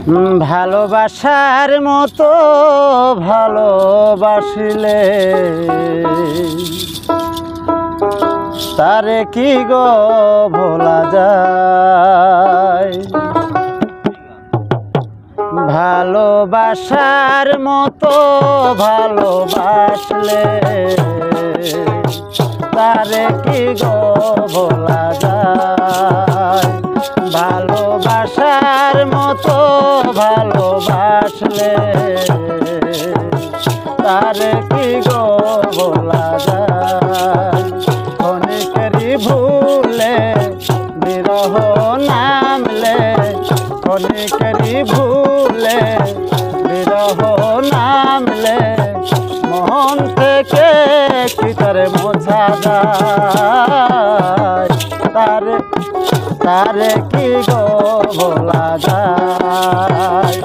ভালোবাসার মতো ভালোবাসিলে তারে কি গো ভোলা যায়। ভালোবাসার মতো ভালোবাসলে তারে কি গো ভোলা যায়। ভালোবাসার মতো ভালোবাসলে তারে কি গো ভোলা যায়। ক্ষণিকেরই ভুলে বিরহ নামলে, ক্ষণিকেরই ভুলে বিরহ নামলে মন থেকে কি তারে মোছা যায়। তারে কি গো ভোলা যায়।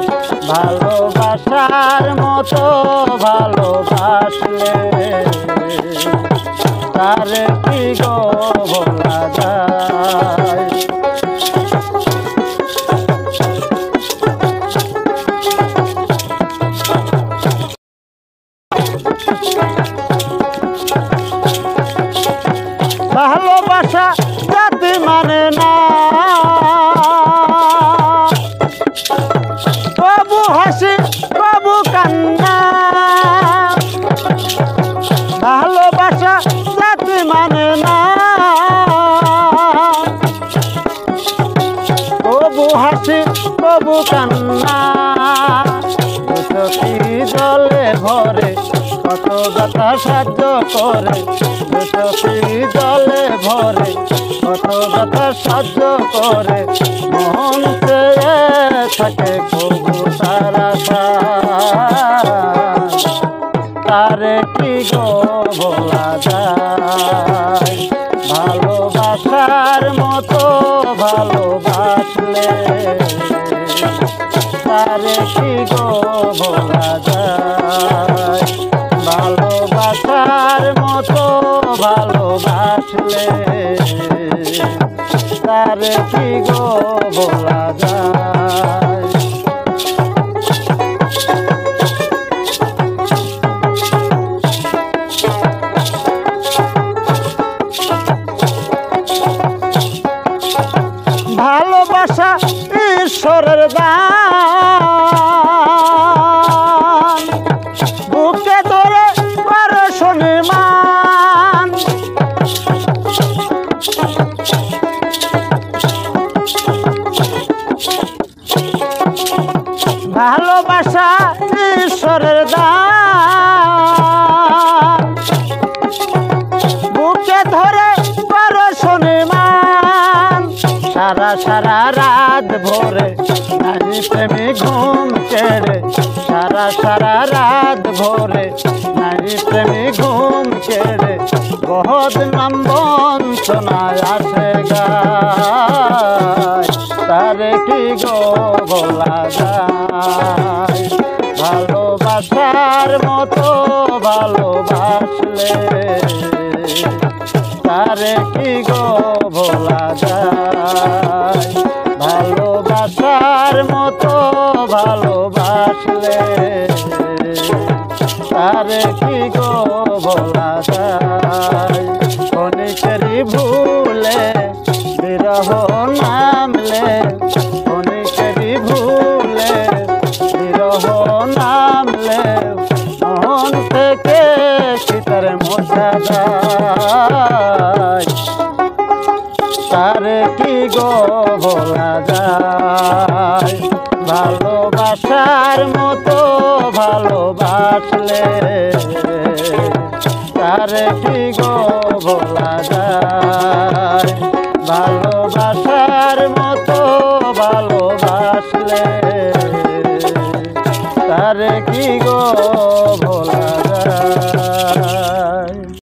ভালোবাসার মতো ভালোবাসলে তারে কি গো ভোলা যায়। ভালোবাসা জাতি মানে না, কবু হাসি কবু কান্না। ভালোবাসা জাতি মানে না, কবু হাসি কবু কান্না। চোখি জলে ভরে কত কথা সাহায্য করে, চোখি জলে ভরে কত কথা সাহায্য করে। মন চেয়ে থাকে কবু তারা তারে কি গো ভোলা যায়। ভালোবাসার মতো ভালোবাসলে তারে কি গো ভোলা যায়। ভালোবাসার মতো ভালোবাসলে তারে কি গো ভোলা যায়। ভালোবাসা ঈশ্বরের দান, বুকে ধরে করে সম্মান। ভালোবাসা ঈশ্বরের দান, বুকে ধরে করে সম্মান। সারা সারা রাত ভোরে নারী প্রেমী ঘুম কেড়ে, সারা সারা রাত ভোরে নারী প্রেমী ঘুম কেড়ে। বহুত নাম বঞ্চনায় আসে গায়, তারে কি গো ভোলা যায়। ভালোবাসার মতো ভালোবাসলে তারে কি গো ভোলা যায়। ভালোবাসার মতো ভালোবাসলে তারে কি গো ভোলা যায়। ক্ষণিকেরই ভুলে বিরহ নামলে, ক্ষণিকেরই ভুলে বিরহ নামলে মন থেকে কি তারে মোছা যায়। তারে কি গো ভোলা যায়। ভালোবাসার মতো ভালোবাসলে তারে কি গো ভোলা যায়। ভালোবাসার মতো ভালোবাসলে তারে কি গো